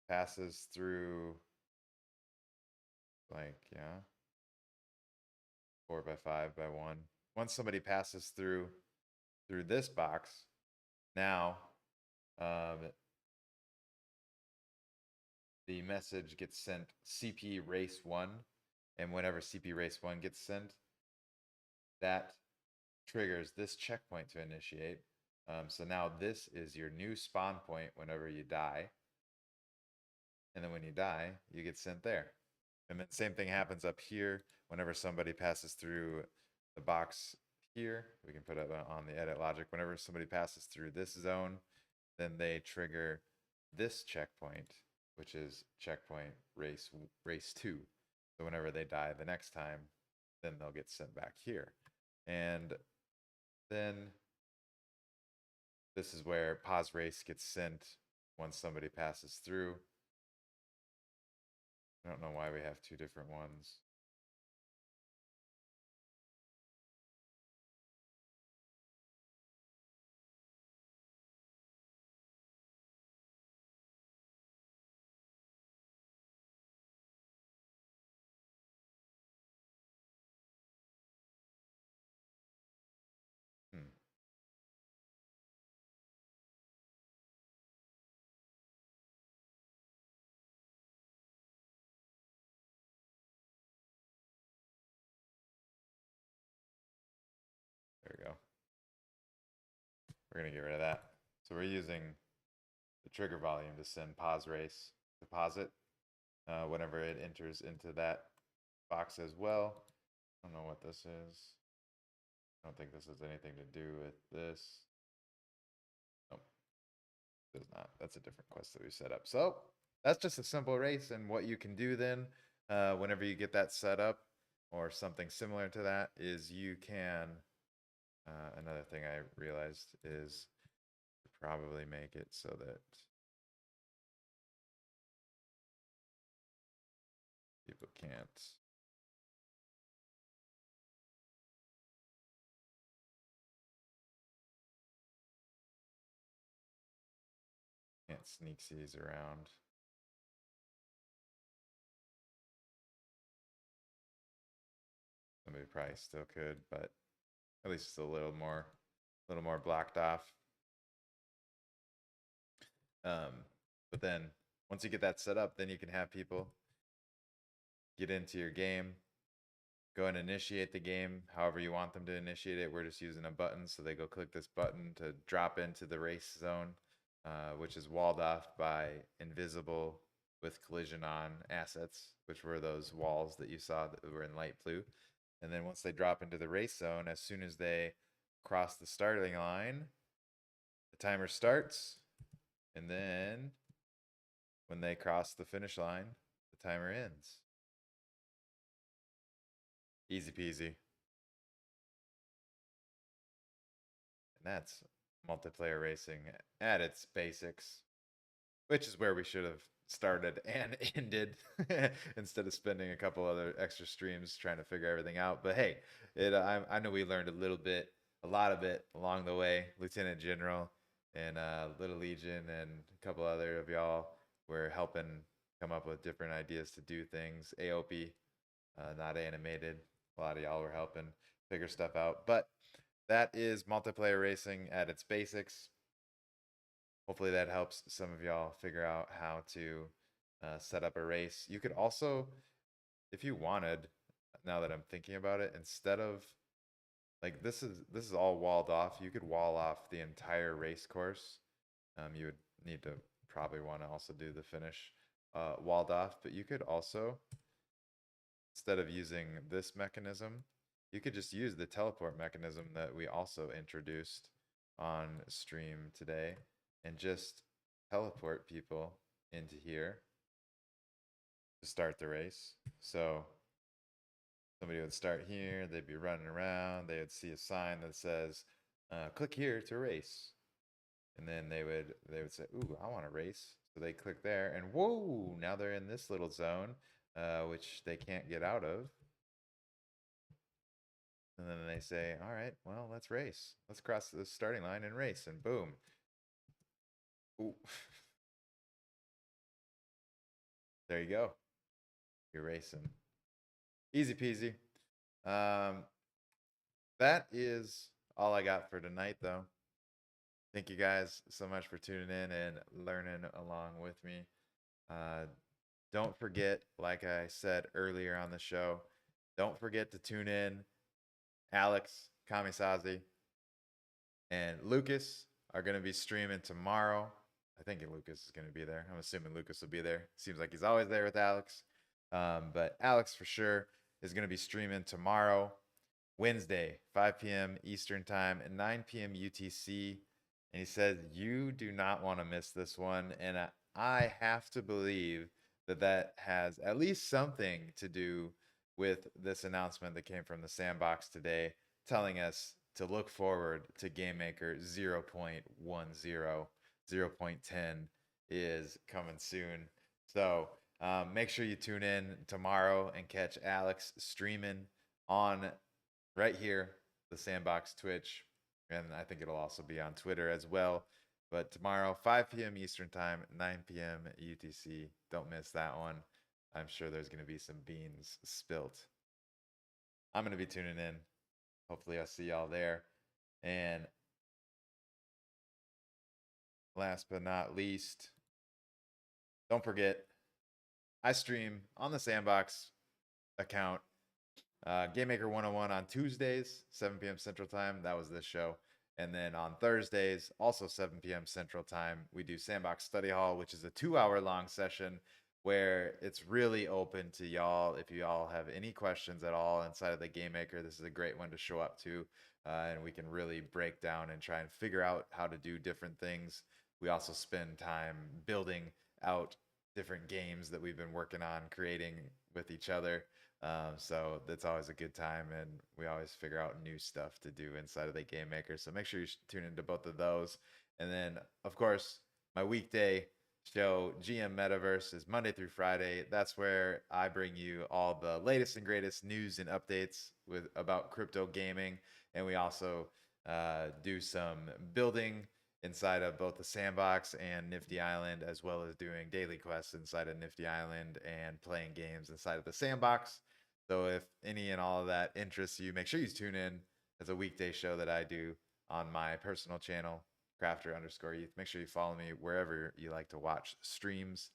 passes through, like, yeah, 4x5 by 1. Once somebody passes through this box, now the message gets sent CP race 1, and whenever CP race 1 gets sent, that triggers this checkpoint to initiate. So now this is your new spawn point whenever you die. And then when you die, you get sent there. And then same thing happens up here whenever somebody passes through the box here. We can put it on the edit logic. Whenever somebody passes through this zone, then they trigger this checkpoint, which is checkpoint race 2. So whenever they die the next time, then they'll get sent back here. And then this is where pause race gets sent once somebody passes through. I don't know why we have 2 different ones. Hmm. There we go. We're going to get rid of that. So we're using the trigger volume to send pause race deposit whenever it enters into that box as well. I don't know what this is. I don't think this has anything to do with this. Nope, it does not. That's a different quest that we set up. So that's just a simple race, and what you can do then whenever you get that set up or something similar to that is you can Another thing I realized is to probably make it so that people can't sneak these around. Somebody probably still could, but at least it's a little more blocked off. But then once you get that set up, then you can have people get into your game, go and initiate the game however you want them to initiate it. We're just using a button, so they go click this button to drop into the race zone, which is walled off by invisible with collision on assets, which were those walls that you saw that were in light blue. And then once they drop into the race zone, as soon as they cross the starting line, the timer starts. And then when they cross the finish line, the timer ends. Easy peasy. And that's multiplayer racing at its basics, which is where we should have started and ended instead of spending a couple other extra streams trying to figure everything out. But hey, I know we learned a lot of it along the way. Lieutenant General and Little Legion and a couple other of y'all were helping come up with different ideas to do things. AOP, not animated. A lot of y'all were helping figure stuff out. But that is multiplayer racing at its basics. Hopefully that helps some of y'all figure out how to set up a race. You could also, if you wanted, now that I'm thinking about it, instead of like this is all walled off, you could wall off the entire race course. You would need to probably want to also do the finish walled off, but you could also, instead of using this mechanism, you could just use the teleport mechanism that we also introduced on stream today and just teleport people into here to start the race. So somebody would start here, they'd be running around, they would see a sign that says, click here to race. And then they would say, ooh, I want to race. So they click there and whoa, now they're in this little zone, which they can't get out of. And then they say, all right, well, let's race. Let's cross the starting line and race. And boom. Ooh. There you go. You're racing. Easy peasy. That is all I got for tonight, though. Thank you guys so much for tuning in and learning along with me. Don't forget, like I said earlier on the show, don't forget to tune in. Alex, Kamisazi, and Lucas are going to be streaming tomorrow. I think Lucas is going to be there. I'm assuming Lucas will be there. Seems like he's always there with Alex. But Alex for sure is going to be streaming tomorrow, Wednesday, 5 p.m. Eastern Time and 9 p.m. UTC. And he said, you do not want to miss this one. And I have to believe that that has at least something to do with this announcement that came from the Sandbox today, telling us to look forward to GameMaker 0.10. 0.10 is coming soon. So make sure you tune in tomorrow and catch Alex streaming on right here, the Sandbox Twitch. And I think it'll also be on Twitter as well. But tomorrow, 5 p.m. Eastern Time, 9 p.m. UTC. Don't miss that one. I'm sure there's going to be some beans spilt. I'm going to be tuning in. Hopefully, I'll see y'all there. And last but not least, don't forget, I stream on the Sandbox account GameMaker 101 on Tuesdays, 7 p.m. Central Time. That was this show. And then on Thursdays, also 7 p.m. Central Time, we do Sandbox Study Hall, which is a 2-hour-long session where it's really open to y'all. If you all have any questions at all inside of the GameMaker, this is a great one to show up to. And we can really break down and try and figure out how to do different things. We also spend time building out different games that we've been working on creating with each other. So that's always a good time, and we always figure out new stuff to do inside of the Game Maker. So make sure you tune into both of those. And then, of course, my weekday show, GM Metaverse, is Monday through Friday. That's where I bring you all the latest and greatest news and updates about crypto gaming, and we also do some building inside of both the Sandbox and Nifty Island, as well as doing daily quests inside of Nifty Island and playing games inside of the Sandbox. So if any and all of that interests you, make sure you tune in. As a weekday show that I do on my personal channel, crafter_youth. Make sure you follow me wherever you like to watch streams.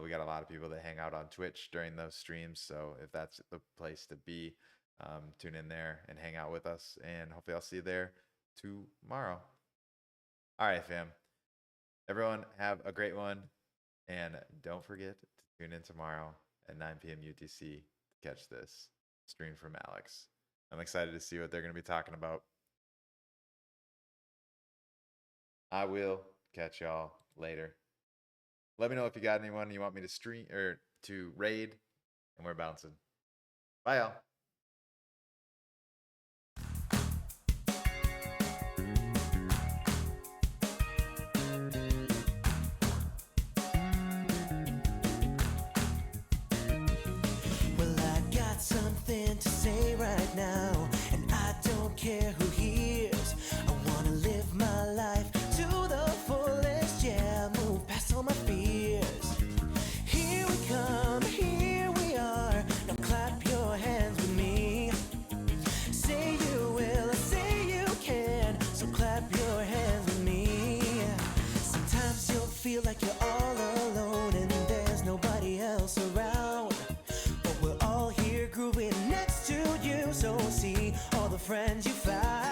We got a lot of people that hang out on Twitch during those streams, so if that's the place to be, tune in there and hang out with us, and hopefully I'll see you there tomorrow. All right, fam. Everyone have a great one, and don't forget to tune in tomorrow at 9 p.m. UTC to catch this stream from Alex. I'm excited to see what they're going to be talking about. I will catch y'all later. Let me know if you got anyone you want me to stream or to raid, and we're bouncing. Bye, y'all. Well, I got something to say right now, and I don't care who hears. I wanna live my life to the fullest, yeah, move past all my fears. Here we come, here we are, now clap your hands with me. Say you will, say you can, so clap your hands with me. Sometimes you'll feel like you're all alone and there's nobody else around, but we're all here grooving next to you, so see all the friends you found.